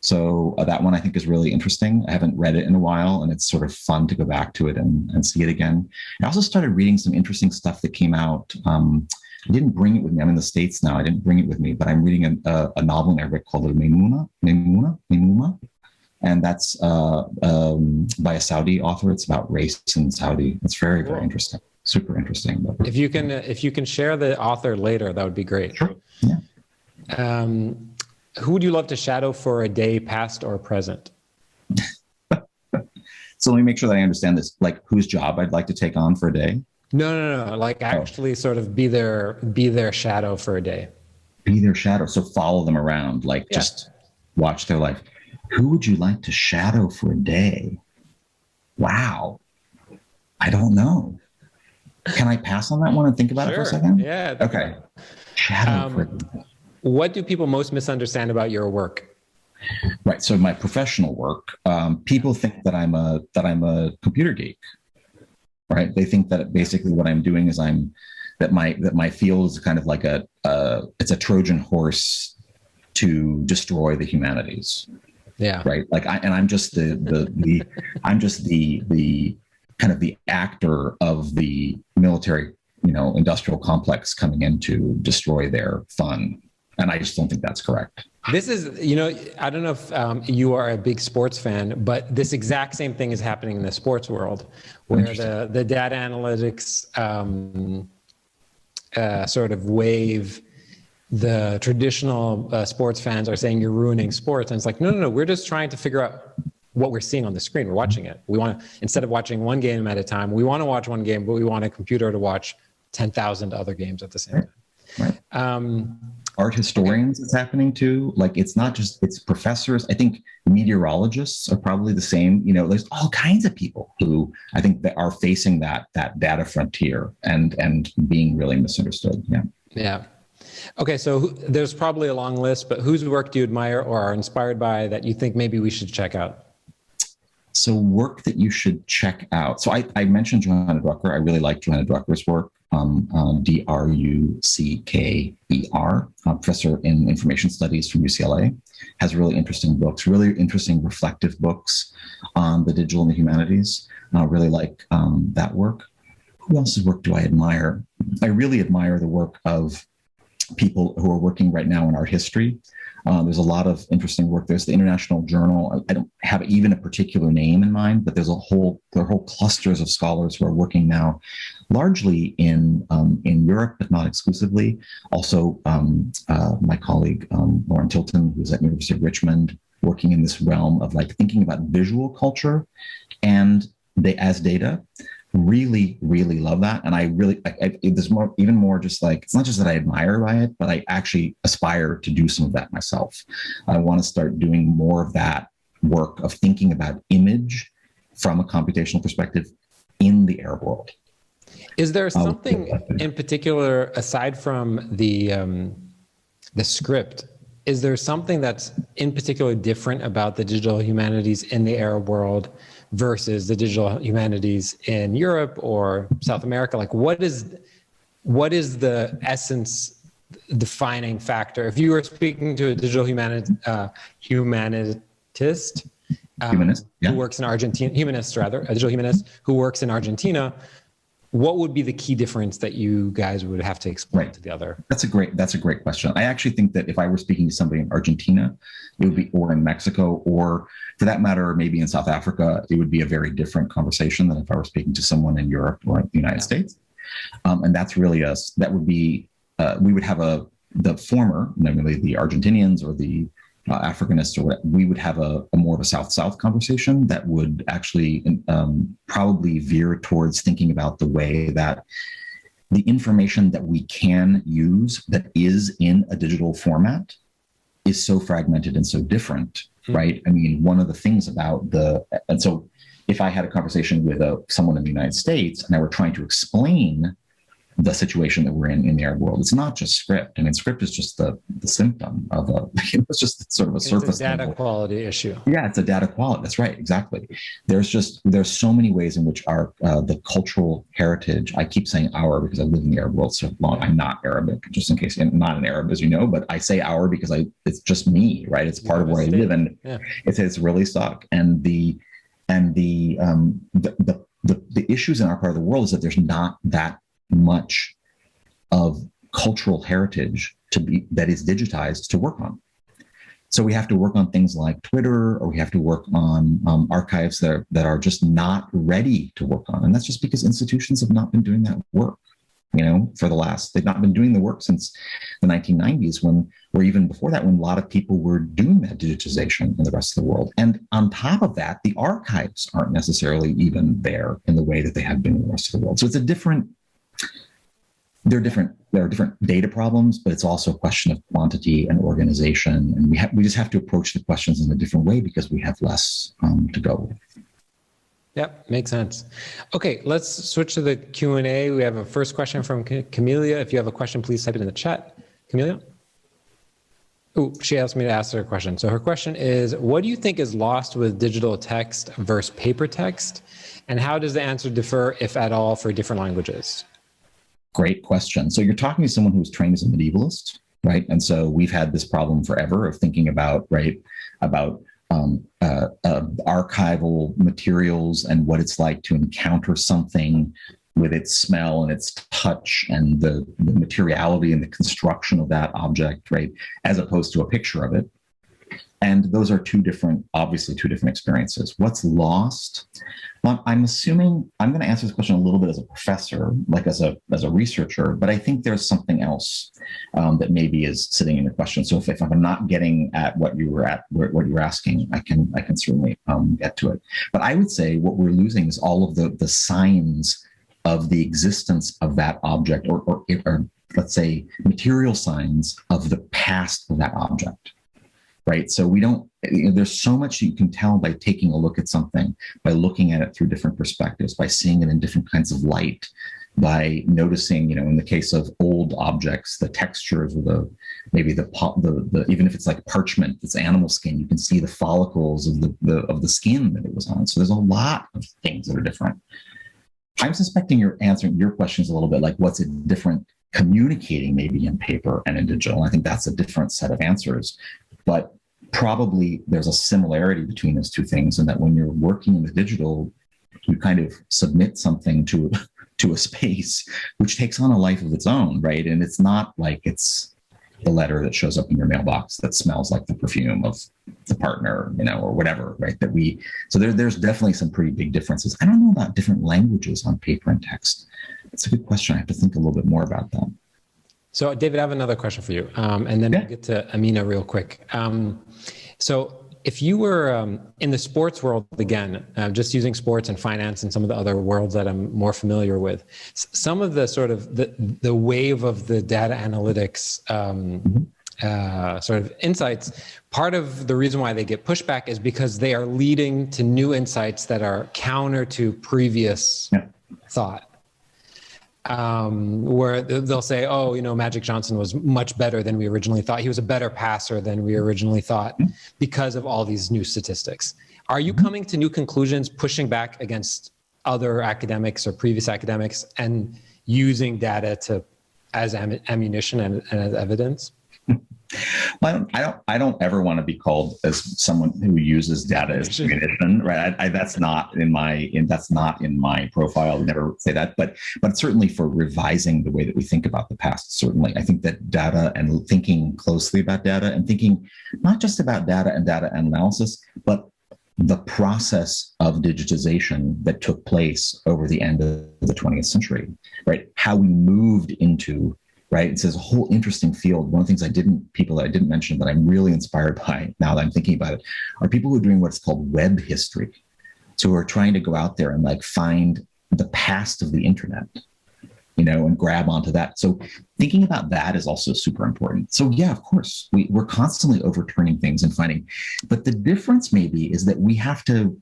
Speaker 2: So that one I think is really interesting. I haven't read it in a while, and it's sort of fun to go back to it and see it again. I also started reading some interesting stuff that came out. I didn't bring it with me. I'm in the States now. I didn't bring it with me, but I'm reading a novel in Arabic called Maymuna. And that's by a Saudi author. It's about race in Saudi. It's very, very interesting. Super interesting.
Speaker 1: If you can share the author later, that would be great.
Speaker 2: Sure. Yeah.
Speaker 1: Who would you love to shadow for a day, past or present?
Speaker 2: So let me make sure that I understand this. Like, whose job I'd like to take on for a day?
Speaker 1: No. Like actually sort of be their shadow for a day.
Speaker 2: Be their shadow. So follow them around, like just watch their life. Who would you like to shadow for a day? Wow. I don't know. Can I pass on that one and think about it for a second?
Speaker 1: Yeah.
Speaker 2: Okay. Shadow for a day.
Speaker 1: What do people most misunderstand about your work?
Speaker 2: Right. So my professional work, people think that I'm a computer geek. Right. They think that basically what I'm doing is that my field is kind of like it's a Trojan horse to destroy the humanities.
Speaker 1: Yeah.
Speaker 2: Right. Like I'm just the kind of the actor of the military, industrial complex coming in to destroy their fun. And I just don't think that's correct.
Speaker 1: This is, I don't know if you are a big sports fan, but this exact same thing is happening in the sports world, where the data analytics sort of wave, the traditional sports fans are saying you're ruining sports. And it's like, no, we're just trying to figure out what we're seeing on the screen. We're watching it. We want to, instead of watching one game at a time, we want to watch one game, but we want a computer to watch 10,000 other games at the same time.
Speaker 2: Right. Art historians, it's happening too. Like, it's not just, it's professors. I think meteorologists are probably the same. There's all kinds of people who I think that are facing that data frontier and being really misunderstood. Yeah.
Speaker 1: Yeah. Okay. So there's probably a long list, but whose work do you admire or are inspired by that you think maybe we should check out?
Speaker 2: So work that you should check out. So I mentioned Johanna Drucker. I really like Johanna Drucker's work. Drucker, professor in information studies from UCLA, has really interesting books, really interesting reflective books on the digital and the humanities. I really like that work. Who else's work do I admire? I really admire the work of people who are working right now in art history. There's a lot of interesting work. There's the International Journal. I don't have even a particular name in mind, but there are whole clusters of scholars who are working now, largely in Europe, but not exclusively. Also, my colleague Lauren Tilton, who's at University of Richmond, working in this realm of like thinking about visual culture and as data. Really, really love that. And there's even more just like, it's not just that I admire by it, but I actually aspire to do some of that myself. I want to start doing more of that work of thinking about image from a computational perspective in the Arab world.
Speaker 1: Is there something in particular, aside from the script, is there something that's in particular different about the digital humanities in the Arab world versus the digital humanities in Europe or South America? Like, what is the essence defining factor? If you were speaking to a digital humanist, who works in Argentina, a digital humanist who works in Argentina, what would be the key difference that you guys would have to explain to the other?
Speaker 2: That's a great question. I actually think that if I were speaking to somebody in Argentina, it would be, or in Mexico, or for that matter, maybe in South Africa, it would be a very different conversation than if I were speaking to someone in Europe or the United States. And that's really that would be, we would have the former, namely the Argentinians or the Africanists, or we would have a more of a South-South conversation that would actually probably veer towards thinking about the way that the information that we can use that is in a digital format is so fragmented and so different, right? I mean, one of the things about and so if I had a conversation with someone in the United States and I were trying to explain the situation that we're in the Arab world, it's not just script. I mean, script is just the symptom of it's just sort of a surface.
Speaker 1: It's a data quality issue.
Speaker 2: Yeah, it's a data quality. That's right, exactly. There's so many ways in which our the cultural heritage. I keep saying our because I live in the Arab world so long. I'm not Arabic, just in case. I'm not an Arab, as you know, but I say our because it's just me, right? It's part of where I live, and it's really stuck. And the issues in our part of the world is that there's not that much of cultural heritage that is digitized to work on. So we have to work on things like Twitter, or we have to work on archives that are just not ready to work on. And that's just because institutions have not been doing that work. they've not been doing the work since the 1990s, or even before that, when a lot of people were doing that digitization in the rest of the world. And on top of that, the archives aren't necessarily even there in the way that they have been in the rest of the world. So there are different data problems, but it's also a question of quantity and organization. And we just have to approach the questions in a different way because we have less to go with.
Speaker 1: Yep, makes sense. Okay, let's switch to the Q&A. We have a first question from Camelia. If you have a question, please type it in the chat. Camelia? Oh, she asked me to ask her a question. So her question is, what do you think is lost with digital text versus paper text? And how does the answer differ, if at all, for different languages?
Speaker 2: Great question. So you're talking to someone who's trained as a medievalist, right? And so we've had this problem forever of thinking about archival materials and what it's like to encounter something with its smell and its touch and the materiality and the construction of that object, right? As opposed to a picture of it. And those are obviously two different experiences. What's lost? Well, I'm assuming I'm going to answer this question a little bit as a professor, like as a researcher, but I think there's something else that maybe is sitting in your question. So if I'm not getting at what you were asking, I can certainly get to it. But I would say what we're losing is all of the signs of the existence of that object, or let's say material signs of the past of that object. Right. So there's so much you can tell by taking a look at something, by looking at it through different perspectives, by seeing it in different kinds of light, by noticing, in the case of old objects, the textures or even if it's like parchment, it's animal skin, you can see the follicles of the skin that it was on. So there's a lot of things that are different. I'm suspecting you're answering your questions a little bit like what's it different communicating maybe in paper and in digital. I think that's a different set of answers. But probably there's a similarity between those two things, and that when you're working in the digital, you kind of submit something to a space which takes on a life of its own, right? And it's not like it's the letter that shows up in your mailbox that smells like the perfume of the partner, or whatever, right? So there's definitely some pretty big differences. I don't know about different languages on paper and text. It's a good question. I have to think a little bit more about that.
Speaker 1: So, David, I have another question for you, and then we'll get to Amina real quick. So if you were in the sports world again, just using sports and finance and some of the other worlds that I'm more familiar with, some of the sort of the wave of the data analytics sort of insights, part of the reason why they get pushback is because they are leading to new insights that are counter to previous thought. Where they'll say, Magic Johnson was much better than we originally thought. He was a better passer than we originally thought because of all these new statistics. Are you coming to new conclusions, pushing back against other academics or previous academics and using data as ammunition and as evidence?
Speaker 2: Well, I don't ever want to be called as someone who uses data as ammunition, right? That's not in my profile. I would never say that, but certainly for revising the way that we think about the past. Certainly, I think that data and thinking closely about data and thinking not just about data and data analysis, but the process of digitization that took place over the end of the 20th century, right? How we moved into, right? It's a whole interesting field. One of the things people that I didn't mention that I'm really inspired by now that I'm thinking about it are people who are doing what's called web history. So who are trying to go out there and find the past of the internet, and grab onto that. So thinking about that is also super important. So yeah, of course, we're constantly overturning things and finding, but the difference maybe is that we have to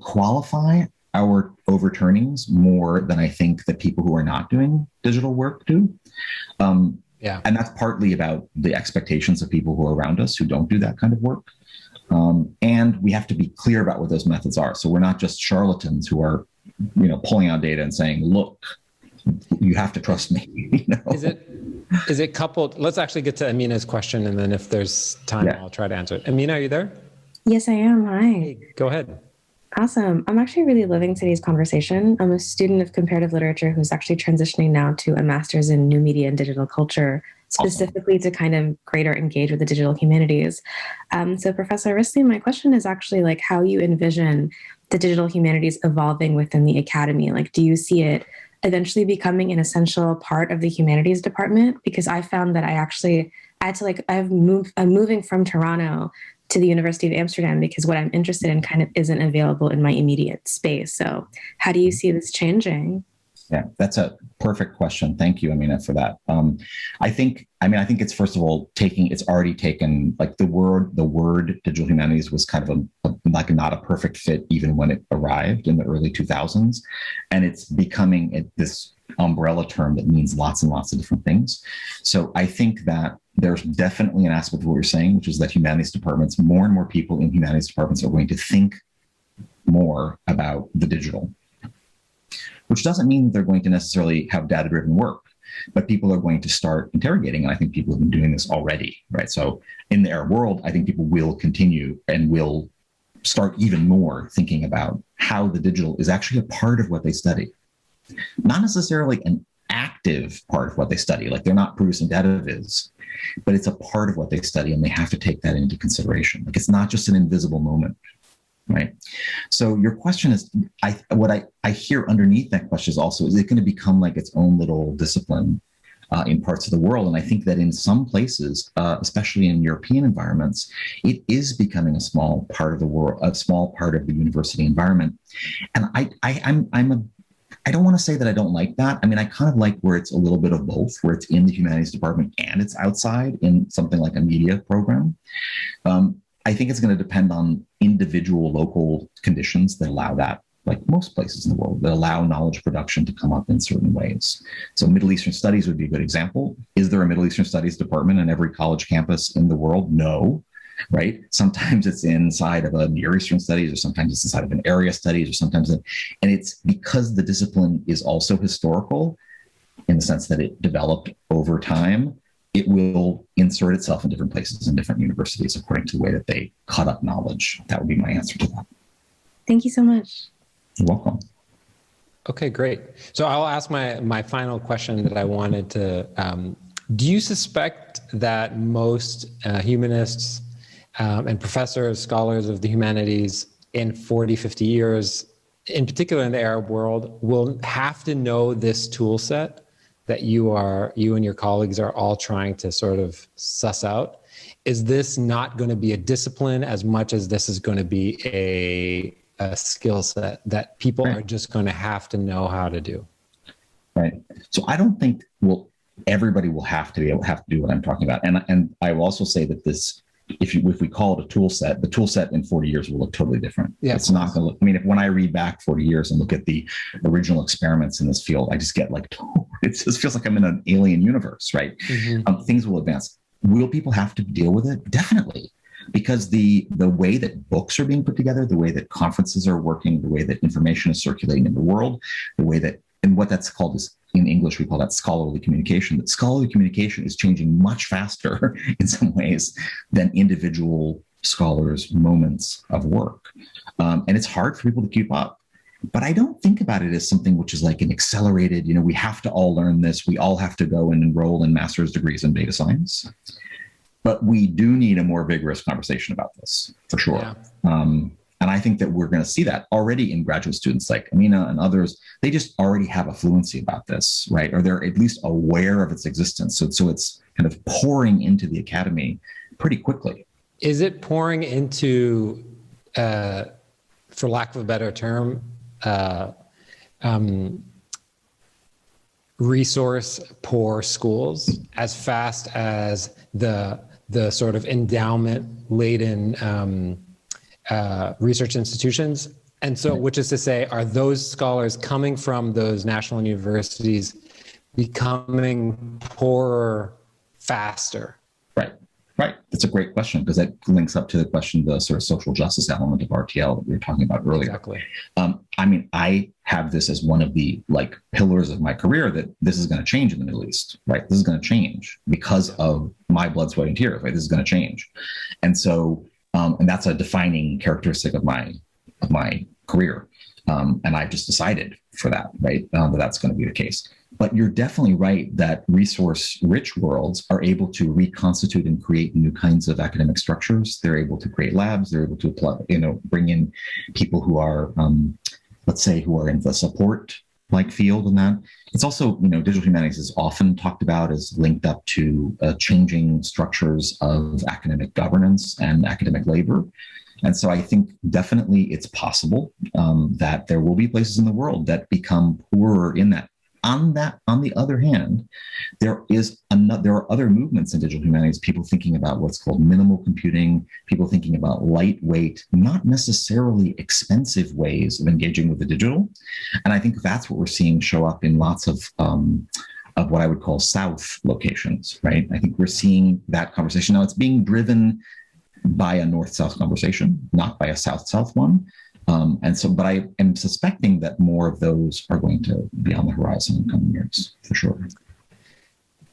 Speaker 2: qualify our overturnings more than I think that people who are not doing digital work do. And that's partly about the expectations of people who are around us who don't do that kind of work. And we have to be clear about what those methods are. So we're not just charlatans who are, pulling out data and saying, look, you have to trust me. Is it coupled? Let's actually get to Amina's question. And then if there's time, I'll try to answer it. Amina, are you there?
Speaker 3: Yes, I am. Hi.
Speaker 1: Hey, go ahead.
Speaker 3: Awesome. I'm actually really loving today's conversation. I'm a student of comparative literature who's actually transitioning now to a master's in new media and digital culture, specifically to kind of greater engage with the digital humanities. So Professor Wrisley, my question is actually how you envision the digital humanities evolving within the academy. Do you see it eventually becoming an essential part of the humanities department, because I found that I'm moving from Toronto to the University of Amsterdam because what I'm interested in kind of isn't available in my immediate space. So how do you see this changing?
Speaker 2: Yeah, that's a perfect question. Thank you, Amina, for that. I think it's, first of all, it's already taken, like the word digital humanities was kind of not a perfect fit even when it arrived in the early 2000s. And it's becoming this umbrella term that means lots and lots of different things. So I think that there's definitely an aspect of what you're saying, which is that humanities departments, more and more people in humanities departments are going to think more about the digital, which doesn't mean they're going to necessarily have data-driven work, but people are going to start interrogating. And I think people have been doing this already, right? So in their world, I think people will continue and will start even more thinking about how the digital is actually a part of what they study. Not necessarily an active part of what they study, like they're not producing data viz, but it's a part of what they study and they have to take that into consideration. Like it's not just an invisible moment. Right. So your question is, what I hear underneath that question is also, is it going to become like its own little discipline in parts of the world? And I think that in some places, especially in European environments, it is becoming a small part of the world, a small part of the university environment. And I don't want to say that I don't like that. I mean, I kind of like where it's a little bit of both, where it's in the humanities department and it's outside in something like a media program. I think it's going to depend on individual local conditions that allow that, like most places in the world, that allow knowledge production to come up in certain ways. So Middle Eastern Studies would be a good example. Is there a Middle Eastern Studies department in every college campus in the world? No, right? Sometimes it's inside of a Near Eastern Studies, or sometimes it's inside of an area studies, or sometimes and it's because the discipline is also historical in the sense that it developed over time. It will insert itself in different places in different universities according to the way that they cut up knowledge. That would be my answer to that.
Speaker 3: Thank you so much.
Speaker 2: You're welcome.
Speaker 1: Okay, great. So I'll ask my final question that I wanted to, do you suspect that most humanists and professors, scholars of the humanities in 40, 50 years, in particular in the Arab world, will have to know this tool set that you and your colleagues are all trying to sort of suss out? Is this not going to be a discipline as much as this is going to be a skill set that people are just going to have to know how to do?
Speaker 2: Right. So I don't think everybody will have to do what I'm talking about. And I will also say that this, if we call it a tool set, the tool set in 40 years will look totally different. Yeah, it's not going to look, I mean, when I read back 40 years and look at the original experiments in this field, I just get like, it just feels like I'm in an alien universe, right? Mm-hmm. Things will advance. Will people have to deal with it? Definitely. Because the way that books are being put together, the way that conferences are working, the way that information is circulating in the world, the way that, and what that's called is, in English, we call that scholarly communication. That scholarly communication is changing much faster in some ways than individual scholars' moments of work. And it's hard for people to keep up. But I don't think about it as something which is like an accelerated, we have to all learn this. We all have to go and enroll in master's degrees in data science. But we do need a more vigorous conversation about this, for sure. Yeah. And I think that we're going to see that already in graduate students like Amina and others. They just already have a fluency about this, right? Or they're at least aware of its existence. So it's kind of pouring into the academy pretty quickly.
Speaker 1: Is it pouring into, for lack of a better term, resource poor schools as fast as the sort of endowment laden research institutions? And so, which is to say, are those scholars coming from those national universities becoming poorer faster?
Speaker 2: Right. That's a great question, because that links up to the question, the sort of social justice element of RTL that we were talking about earlier.
Speaker 1: Exactly.
Speaker 2: I mean, I have this as one of the pillars of my career, that this is going to change in the Middle East, right? This is going to change because of my blood, sweat, and tears, right? This is going to change. And so, and that's a defining characteristic of my career. And I've just decided for that, right? That that's going to be the case. But you're definitely right that resource-rich worlds are able to reconstitute and create new kinds of academic structures. They're able to create labs. They're able to apply, bring in people who are, let's say, who are in the support like field in that. It's also, digital humanities is often talked about as linked up to changing structures of academic governance and academic labor. And so I think definitely it's possible that there will be places in the world that become poorer in that. On the other hand, there are other movements in digital humanities, people thinking about what's called minimal computing, people thinking about lightweight, not necessarily expensive ways of engaging with the digital. And I think that's what we're seeing show up in lots of what I would call South locations, right? I think we're seeing that conversation. Now it's being driven by a North-South conversation, not by a South-South one. But I am suspecting that more of those are going to be on the horizon in coming years, for sure.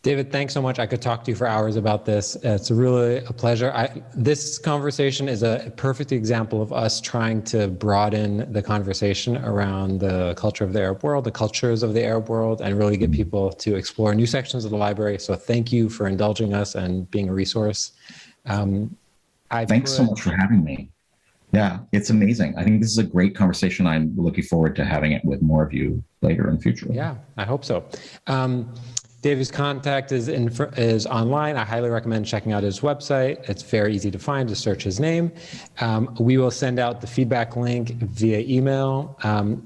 Speaker 1: David, thanks so much. I could talk to you for hours about this. It's really a pleasure. This conversation is a perfect example of us trying to broaden the conversation around the culture of the Arab world, the cultures of the Arab world, and really get people to explore new sections of the library. So thank you for indulging us and being a resource.
Speaker 2: Thanks so much for having me. Yeah, it's amazing. I think this is a great conversation. I'm looking forward to having it with more of you later in the future.
Speaker 1: Yeah, I hope so. David's contact is online. I highly recommend checking out his website. It's very easy to find. Just search his name. We will send out the feedback link via email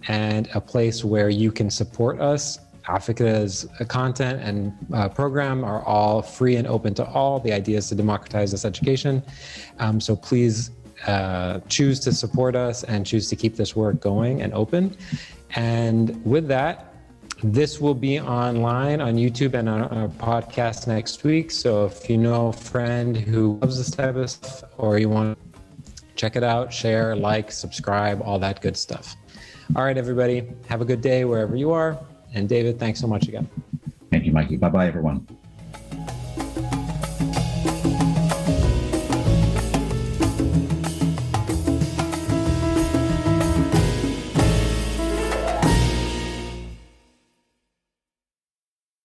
Speaker 1: and a place where you can support us. Afikra's content and program are all free and open to all. The idea is to democratize this education. So please choose to support us and choose to keep this work going and open. And with that, this will be online on YouTube and on our podcast next week. So if you know a friend who loves this type of stuff, or you want to check it out, share, like, subscribe, all that good stuff. All right, everybody, have a good day wherever you are. And David, thanks so much again.
Speaker 2: Thank you, Mikey. Bye-bye, everyone.